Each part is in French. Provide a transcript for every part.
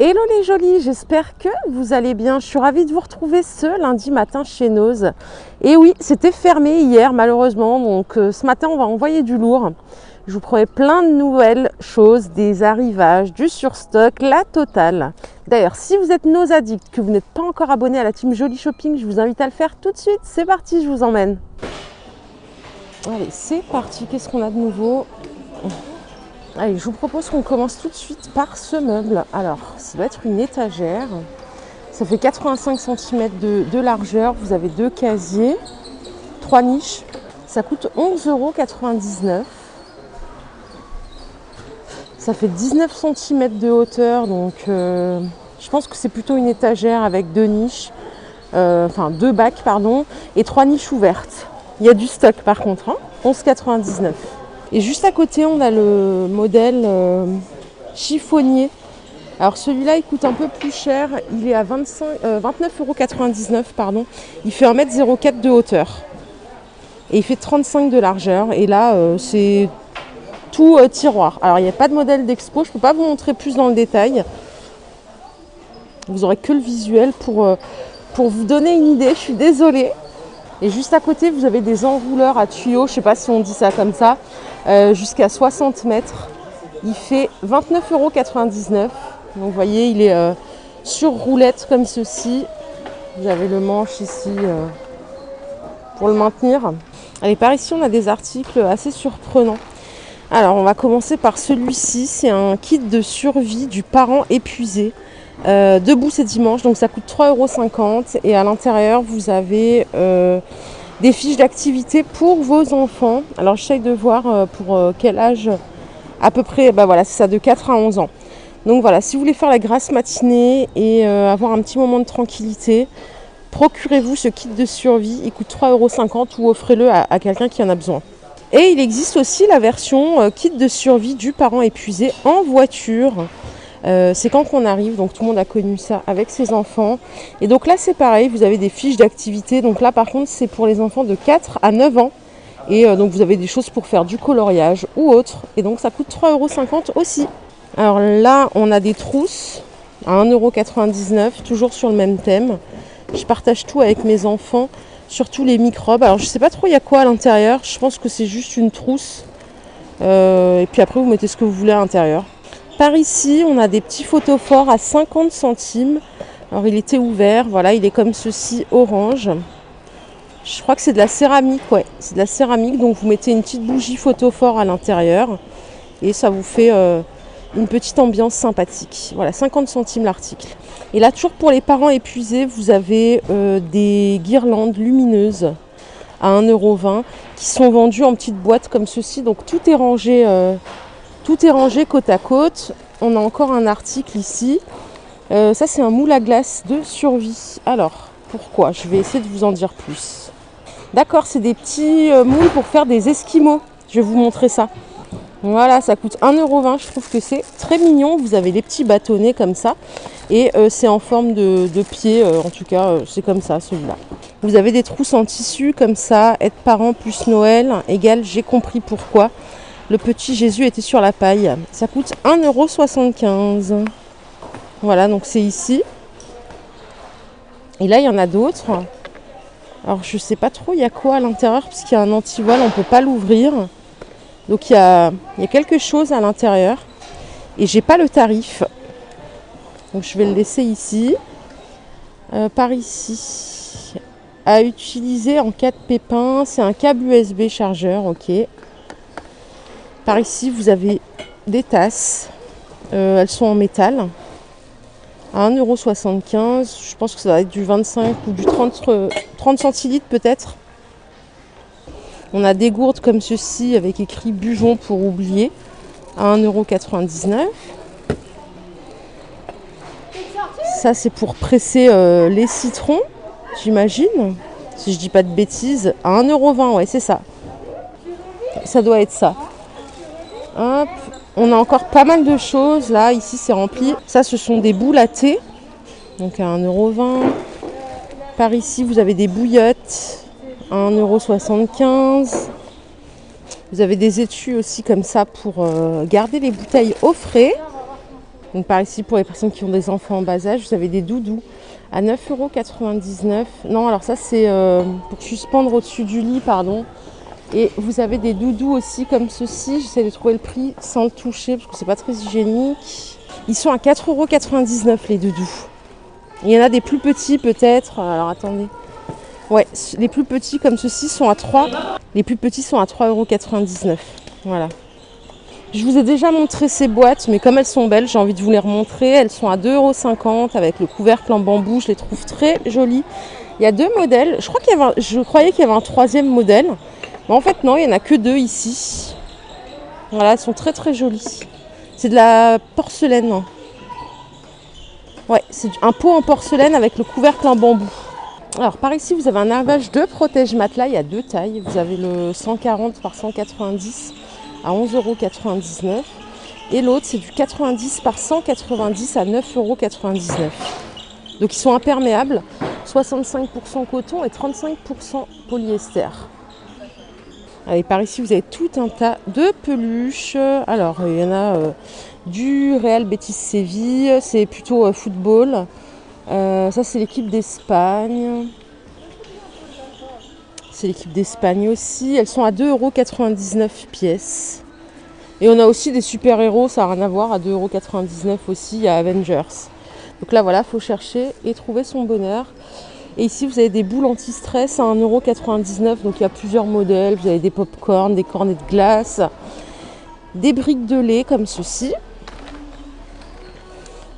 Hello les jolis, j'espère que vous allez bien. Je suis ravie de vous retrouver ce lundi matin chez Nose. Et oui, c'était fermé hier malheureusement, donc ce matin on va envoyer du lourd. Je vous promets plein de nouvelles choses, des arrivages, du surstock, la totale. D'ailleurs, si vous êtes Nose addict, que vous n'êtes pas encore abonné à la team Joli Shopping, je vous invite à le faire tout de suite. C'est parti, je vous emmène. Allez, c'est parti, qu'est-ce qu'on a de nouveau ? Allez, je vous propose qu'on commence tout de suite par ce meuble. Alors, ça doit être une étagère. Ça fait 85 cm de largeur. Vous avez 2 casiers, 3 niches. Ça coûte 11,99 €. Ça fait 19 cm de hauteur. Donc, je pense que c'est plutôt une étagère avec 2 niches. Enfin, 2 bacs, pardon. Et 3 niches ouvertes. Il y a du stock par contre. 11,99 €. Et juste à côté, on a le modèle chiffonnier. Alors celui-là, il coûte un peu plus cher. Il est à 29,99 €, pardon. Il fait 1,04 m de hauteur. Et il fait 35 de largeur. Et là, c'est tout tiroir. Alors, il n'y a pas de modèle d'expo. Je ne peux pas vous montrer plus dans le détail. Vous n'aurez que le visuel pour vous donner une idée. Je suis désolée. Et juste à côté, vous avez des enrouleurs à tuyaux. Je ne sais pas si on dit ça comme ça. Jusqu'à 60 mètres. Il fait 29,99 €. Donc vous voyez, il est sur roulette comme ceci. Vous avez le manche ici pour le maintenir. Allez, par ici, on a des articles assez surprenants. Alors, on va commencer par celui-ci. C'est un kit de survie du parent épuisé. Debout, c'est dimanche, donc ça coûte 3,50 €. Et à l'intérieur, vous avez des fiches d'activité pour vos enfants. Alors j'essaye de voir pour quel âge à peu près, voilà, c'est ça, de 4 à 11 ans. Donc voilà, si vous voulez faire la grasse matinée et avoir un petit moment de tranquillité, procurez-vous ce kit de survie. Il coûte 3,50 € ou offrez-le à quelqu'un qui en a besoin. Et il existe aussi la version kit de survie du parent épuisé en voiture. C'est quand on arrive, donc tout le monde a connu ça avec ses enfants. Et donc là c'est pareil, vous avez des fiches d'activité. Donc là par contre c'est pour les enfants de 4 à 9 ans. Et donc vous avez des choses pour faire du coloriage ou autre. Et donc ça coûte 3,50 € aussi. Alors là on a des trousses à 1,99 €, toujours sur le même thème. Je partage tout avec mes enfants, surtout les microbes. Alors je sais pas trop il y a quoi à l'intérieur, je pense que c'est juste une trousse. Et puis après vous mettez ce que vous voulez à l'intérieur. Par ici, on a des petits photophores à 50 centimes. Alors, il était ouvert. Voilà, il est comme ceci, orange. Je crois que c'est de la céramique. Ouais, c'est de la céramique. Donc, vous mettez une petite bougie photophore à l'intérieur. Et ça vous fait une petite ambiance sympathique. Voilà, 50 centimes l'article. Et là, toujours pour les parents épuisés, vous avez des guirlandes lumineuses à 1,20 € qui sont vendues en petites boîtes comme ceci. Donc, tout est rangé. Tout est rangé côte à côte. On a encore un article ici. Ça, c'est un moule à glace de survie. Alors, pourquoi ? Je vais essayer de vous en dire plus. D'accord, c'est des petits moules pour faire des esquimaux. Je vais vous montrer ça. Voilà, ça coûte 1,20 €. Je trouve que c'est très mignon. Vous avez les petits bâtonnets comme ça. Et c'est en forme de pied. En tout cas, c'est comme ça, celui-là. Vous avez des trousses en tissu comme ça. Être parent plus Noël égale j'ai compris pourquoi. Le petit Jésus était sur la paille. Ça coûte 1,75 €. Voilà, donc c'est ici. Et là, il y en a d'autres. Alors, je ne sais pas trop il y a quoi à l'intérieur, parce qu'il y a un anti-voile, on ne peut pas l'ouvrir. Donc, il y a quelque chose à l'intérieur. Et j'ai pas le tarif. Donc, je vais le laisser ici. Par ici. À utiliser en cas de pépin. C'est un câble USB chargeur, ok. Par ici, vous avez des tasses. Elles sont en métal. À 1,75 €. Je pense que ça va être du 25 ou du 30 centilitres peut-être. On a des gourdes comme ceci avec écrit Bujon pour oublier. À 1,99 €. Ça, c'est pour presser les citrons, j'imagine. Si je dis pas de bêtises. À 1,20 €, ouais, c'est ça. Ça doit être ça. Hop. On a encore pas mal de choses. Là, ici, c'est rempli. Ça, ce sont des boules à thé. Donc à 1,20 €. Par ici, vous avez des bouillottes à 1,75 €. Vous avez des étuis aussi comme ça pour garder les bouteilles au frais. Donc par ici, pour les personnes qui ont des enfants en bas âge, vous avez des doudous à 9,99 €. Non, alors ça c'est pour suspendre au-dessus du lit, pardon. Et vous avez des doudous aussi comme ceci. J'essaie de trouver le prix sans le toucher parce que c'est pas très hygiénique. Ils sont à 4,99 € les doudous. Il y en a des plus petits peut-être. Alors attendez. Ouais, les plus petits comme ceci sont à 3. Les plus petits sont à 3,99 €. Voilà. Je vous ai déjà montré ces boîtes, mais comme elles sont belles, j'ai envie de vous les remontrer. Elles sont à 2,50 € avec le couvercle en bambou. Je les trouve très jolies. Il y a deux modèles. Je croyais qu'il y avait un troisième modèle. Mais en fait, non, il n'y en a que deux ici. Voilà, elles sont très très jolies. C'est de la porcelaine. Ouais, c'est un pot en porcelaine avec le couvercle en bambou. Alors par ici, vous avez un arrivage de protège-matelas. Il y a deux tailles. Vous avez le 140 par 190 à 11,99 €. Et l'autre, c'est du 90 par 190 à 9,99 €. Donc ils sont imperméables. 65% coton et 35% polyester. Allez, par ici, vous avez tout un tas de peluches. Alors, il y en a du Real Betis Séville. C'est plutôt football. Ça, c'est l'équipe d'Espagne. C'est l'équipe d'Espagne aussi. Elles sont à 2,99 € pièces. Et on a aussi des super-héros, ça n'a rien à voir, à 2,99 € aussi. Il y a Avengers. Donc là, voilà, il faut chercher et trouver son bonheur. Et ici, vous avez des boules anti-stress à 1,99 €. Donc il y a plusieurs modèles. Vous avez des pop-corn, des cornets de glace, des briques de lait comme ceci.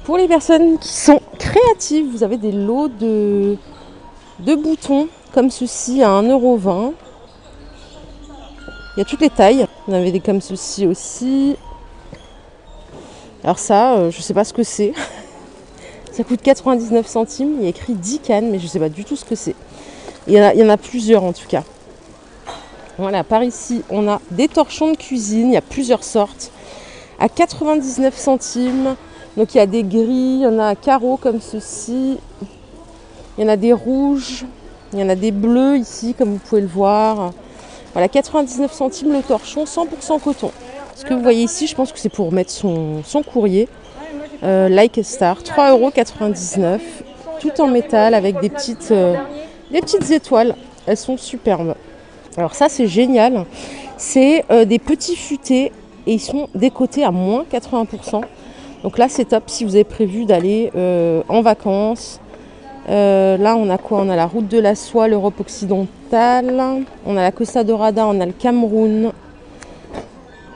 Pour les personnes qui sont créatives, vous avez des lots de boutons comme ceci à 1,20 €. Il y a toutes les tailles. Vous en avez des comme ceci aussi. Alors ça, je ne sais pas ce que c'est. Ça coûte 99 centimes. Il y a écrit 10 cannes, mais je ne sais pas du tout ce que c'est. Il y en a plusieurs en tout cas. Voilà, par ici, on a des torchons de cuisine. Il y a plusieurs sortes. À 99 centimes. Donc il y a des gris, il y en a à carreaux comme ceci. Il y en a des rouges. Il y en a des bleus ici, comme vous pouvez le voir. Voilà, 99 centimes le torchon, 100% coton. Ce que vous voyez ici, je pense que c'est pour mettre son courrier. Like a Star, 3,99 €, tout en métal avec des petites étoiles. Elles sont superbes. Alors ça, c'est génial. C'est des petits futés et ils sont décotés à moins 80%. Donc là, c'est top si vous avez prévu d'aller en vacances. Là, on a quoi? On a la route de la soie, l'Europe occidentale. On a la Costa Dorada, on a le Cameroun.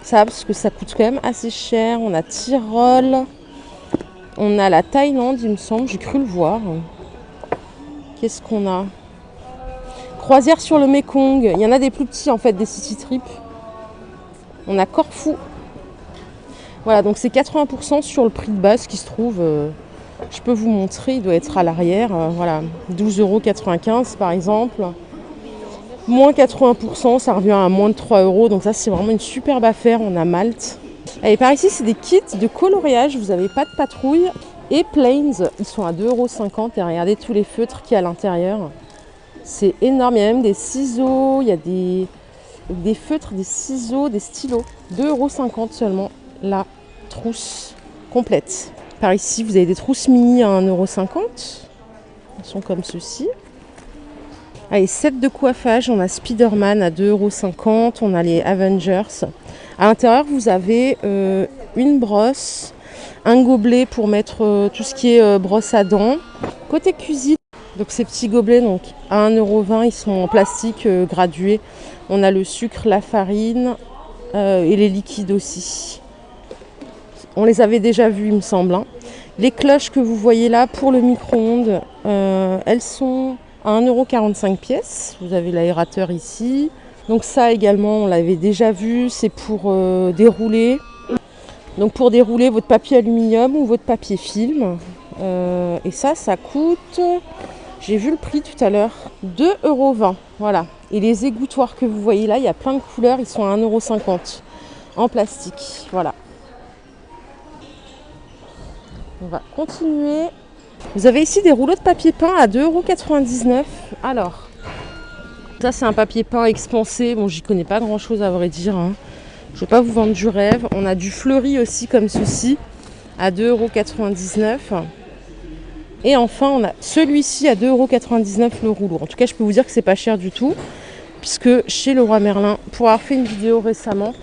Ça, parce que ça coûte quand même assez cher. On a Tyrol. On a la Thaïlande, il me semble. J'ai cru le voir. Qu'est-ce qu'on a? Croisière sur le Mekong. Il y en a des plus petits, en fait, des city trips. On a Corfou. Voilà, donc c'est 80% sur le prix de base qui se trouve... je peux vous montrer, il doit être à l'arrière. Voilà, 12,95 € par exemple. Moins 80%, ça revient à moins de 3 €. Donc ça, c'est vraiment une superbe affaire. On a Malte. Et par ici, c'est des kits de coloriage. Vous n'avez pas de patrouille. Et Plains, ils sont à 2,50 € Et regardez tous les feutres qu'il y a à l'intérieur. C'est énorme. Il y a même des ciseaux. Il y a des feutres, des ciseaux, des stylos. 2,50 € seulement la trousse complète. Par ici, vous avez des trousses mini à 1,50 €. Elles sont comme ceci. Allez, set de coiffage. On a Spider-Man à 2,50 €. On a les Avengers. À l'intérieur, vous avez une brosse, un gobelet pour mettre tout ce qui est brosse à dents. Côté cuisine, donc ces petits gobelets donc, à 1,20 €, ils sont en plastique gradué. On a le sucre, la farine et les liquides aussi. On les avait déjà vus, il me semble. Les cloches que vous voyez là pour le micro-ondes, elles sont à 1,45 € pièce. Vous avez l'aérateur ici. Donc ça également, on l'avait déjà vu, c'est pour dérouler. Donc pour dérouler votre papier aluminium ou votre papier film. Et ça coûte, j'ai vu le prix tout à l'heure, 2,20 €. Voilà. Et les égouttoirs que vous voyez là, il y a plein de couleurs, ils sont à 1,50 € en plastique. Voilà. On va continuer. Vous avez ici des rouleaux de papier peint à 2,99 €. Alors, ça c'est un papier peint expansé. Bon, j'y connais pas grand chose à vrai dire. Je vais pas vous vendre du rêve. On a du fleuri aussi comme ceci à 2,99 €. Et enfin, on a celui-ci à 2,99 € le rouleau. En tout cas, je peux vous dire que c'est pas cher du tout, puisque chez Leroy Merlin, pour avoir fait une vidéo récemment,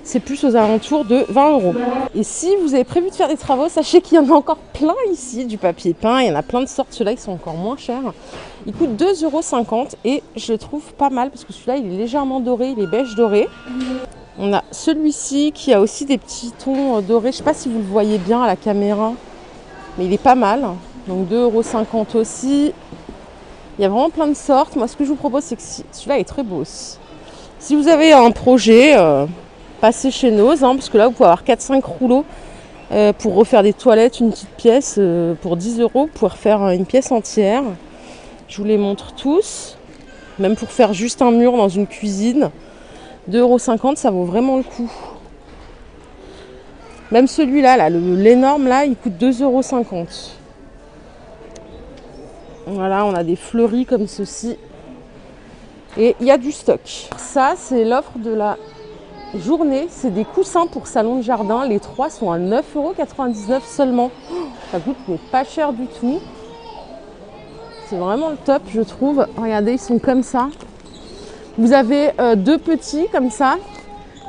c'est plus aux alentours de 20 €. Et si vous avez prévu de faire des travaux, sachez qu'il y en a encore plein ici, du papier peint. Il y en a plein de sortes. Ceux-là, ils sont encore moins chers. Il coûte 2,50 € et je le trouve pas mal parce que celui-là, il est légèrement doré, il est beige doré. On a celui-ci qui a aussi des petits tons dorés. Je ne sais pas si vous le voyez bien à la caméra, mais il est pas mal. Donc 2,50 € aussi. Il y a vraiment plein de sortes. Moi, ce que je vous propose, c'est que celui-là est très beau aussi. Si vous avez un projet, passez chez Noz, parce que là, vous pouvez avoir 4-5 rouleaux pour refaire des toilettes, une petite pièce pour 10 €. Vous pouvez refaire une pièce entière. Je vous les montre tous. Même pour faire juste un mur dans une cuisine. 2,50 €, ça vaut vraiment le coup. Même celui-là, là, l'énorme, là, il coûte 2,50 €. Voilà, on a des fleuris comme ceci. Et il y a du stock. Ça, c'est l'offre de la journée. C'est des coussins pour salon de jardin. Les 3 sont à 9,99 € seulement. Ça coûte mais pas cher du tout. C'est vraiment le top, je trouve. Regardez, ils sont comme ça. Vous avez deux petits comme ça,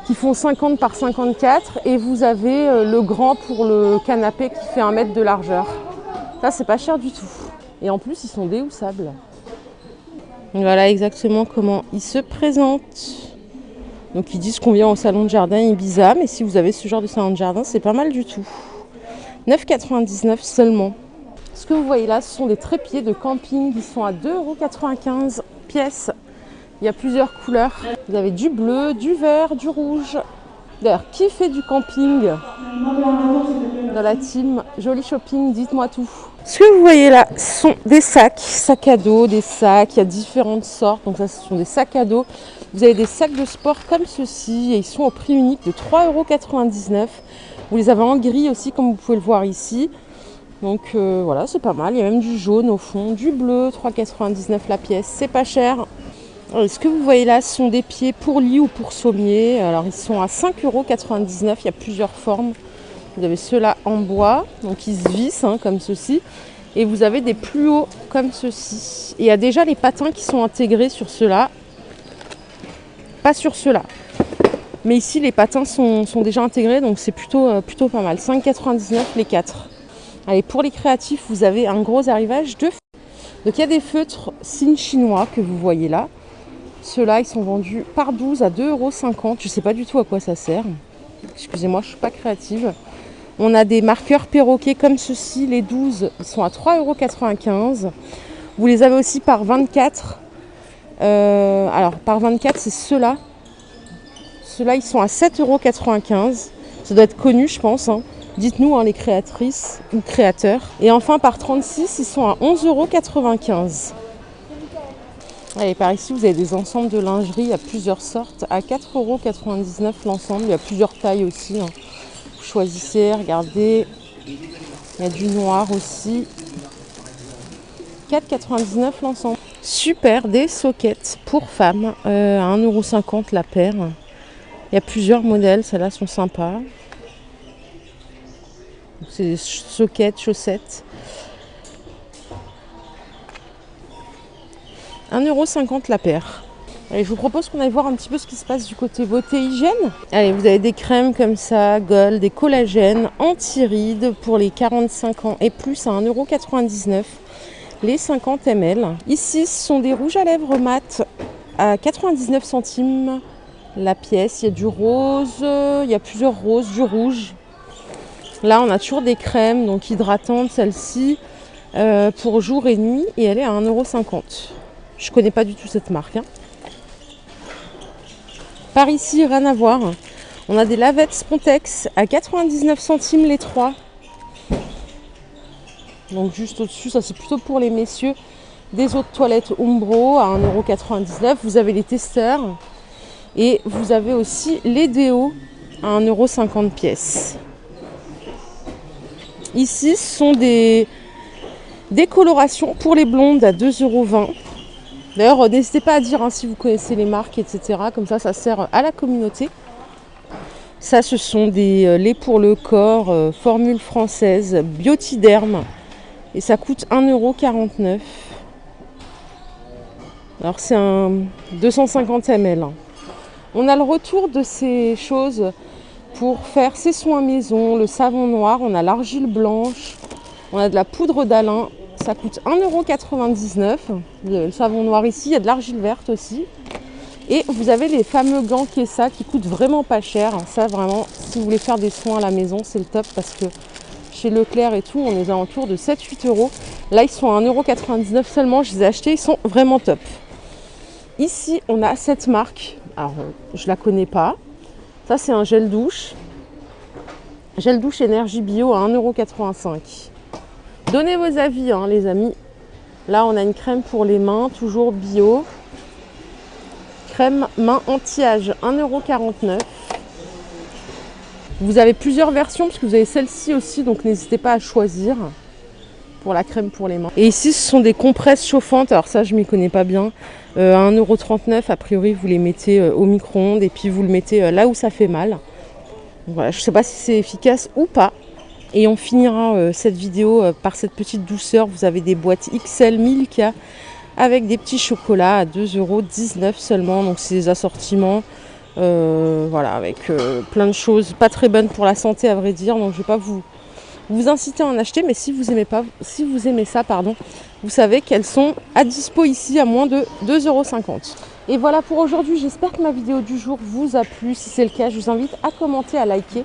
qui font 50 par 54. Et vous avez le grand pour le canapé qui fait 1 mètre de largeur. Ça, c'est pas cher du tout. Et en plus, ils sont déhoussables. Voilà exactement comment ils se présentent. Donc ils disent qu'on vient au salon de jardin Ibiza, mais si vous avez ce genre de salon de jardin, c'est pas mal du tout. 9,99 € seulement. Ce que vous voyez là, ce sont des trépieds de camping. Ils sont à 2,95 € pièce. Il y a plusieurs couleurs. Vous avez du bleu, du vert, du rouge. D'ailleurs, qui fait du camping dans la team Joli Shopping? Dites-moi tout. Ce que vous voyez là, ce sont des sacs à dos, des sacs. Il y a différentes sortes. Donc ça, ce sont des sacs à dos. Vous avez des sacs de sport comme ceci et ils sont au prix unique de 3,99 €. Vous les avez en gris aussi, comme vous pouvez le voir ici. Donc voilà, c'est pas mal. Il y a même du jaune au fond, du bleu, 3,99 € la pièce. C'est pas cher. Alors, ce que vous voyez là, ce sont des pieds pour lit ou pour sommier. Alors ils sont à 5,99 €. Il y a plusieurs formes. Vous avez ceux-là en bois, donc ils se vissent comme ceci. Et vous avez des plus hauts comme ceci. Et il y a déjà les patins qui sont intégrés sur ceux-là. Pas sur ceux-là. Mais ici, les patins sont déjà intégrés, donc c'est plutôt pas mal. 5,99 € les 4. Allez, pour les créatifs, vous avez un gros arrivage de feutres. Donc il y a des feutres signes chinois que vous voyez là. Ceux-là, ils sont vendus par 12 à 2,50 €. Je ne sais pas du tout à quoi ça sert. Excusez-moi, je ne suis pas créative. On a des marqueurs perroquets comme ceci. Les 12, ils sont à 3,95 €. Vous les avez aussi par 24. Alors, par 24, c'est ceux-là. Ceux-là, ils sont à 7,95 €. Ça doit être connu, je pense. Dites-nous, les créatrices ou créateurs. Et enfin, par 36, ils sont à 11,95 €. Allez, par ici, vous avez des ensembles de lingerie à plusieurs sortes. À 4,99 € l'ensemble. Il y a plusieurs tailles aussi. Vous choisissez, regardez. Il y a du noir aussi. 4,99 € l'ensemble. Super, des sockets pour femmes. À 1,50 € la paire. Il y a plusieurs modèles. Celles-là sont sympas. C'est des sockets, chaussettes. 1,50 € la paire. Allez, je vous propose qu'on aille voir un petit peu ce qui se passe du côté beauté hygiène. Allez, vous avez des crèmes comme ça, Gold, des collagènes, anti-rides pour les 45 ans et plus à 1,99 €. Les 50 ml. Ici, ce sont des rouges à lèvres mat à 99 centimes la pièce. Il y a du rose, il y a plusieurs roses, du rouge. Là, on a toujours des crèmes, donc hydratantes, celle-ci, pour jour et nuit, et elle est à 1,50 €. Je connais pas du tout cette marque. Par ici, rien à voir. On a des lavettes Spontex à 99 centimes les 3. Donc juste au-dessus, ça c'est plutôt pour les messieurs. Des eaux de toilette Umbro à 1,99 €. Vous avez les testeurs. Et vous avez aussi les déos à 1,50 € pièce. Ici, ce sont des décolorations pour les blondes à 2,20 €. D'ailleurs, n'hésitez pas à dire si vous connaissez les marques, etc. Comme ça, ça sert à la communauté. Ça, ce sont des laits pour le corps, formule française, Biotiderme. Et ça coûte 1,49 €. Alors c'est un 250 ml. On a le retour de ces choses pour faire ses soins maison, le savon noir, on a l'argile blanche, on a de la poudre d'Alain, ça coûte 1,99 €. Le savon noir ici, il y a de l'argile verte aussi. Et vous avez les fameux gants Kessa qui coûtent vraiment pas cher. Ça vraiment, si vous voulez faire des soins à la maison, c'est le top parce que chez Leclerc et tout, on est aux alentours de 7-8 €. Là, ils sont à 1,99 € seulement, je les ai achetés, ils sont vraiment top. Ici, on a cette marque, alors je la connais pas. Ça, c'est un gel douche. Gel douche énergie bio à 1,85 €. Donnez vos avis, hein, les amis. Là, on a une crème pour les mains, toujours bio. Crème main anti-âge, 1,49 €. Vous avez plusieurs versions, parce que vous avez celle-ci aussi, donc n'hésitez pas à choisir pour la crème pour les mains. Et ici, ce sont des compresses chauffantes. Alors ça, je m'y connais pas bien. À 1,39 €, a priori, vous les mettez au micro-ondes et puis vous le mettez là où ça fait mal. Voilà, je ne sais pas si c'est efficace ou pas. Et on finira cette vidéo par cette petite douceur. Vous avez des boîtes XL Milka avec des petits chocolats à 2,19 € seulement. Donc c'est des assortiments, voilà, avec plein de choses pas très bonnes pour la santé à vrai dire. Donc je ne vais pas vous inciter à en acheter, mais si vous aimez ça, pardon, vous savez qu'elles sont à dispo ici à moins de 2,50 €. Et voilà pour aujourd'hui, j'espère que ma vidéo du jour vous a plu. Si c'est le cas, je vous invite à commenter, à liker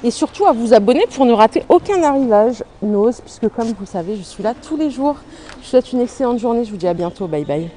et surtout à vous abonner pour ne rater aucun arrivage Nose, puisque comme vous savez, je suis là tous les jours. Je vous souhaite une excellente journée, je vous dis à bientôt, bye bye.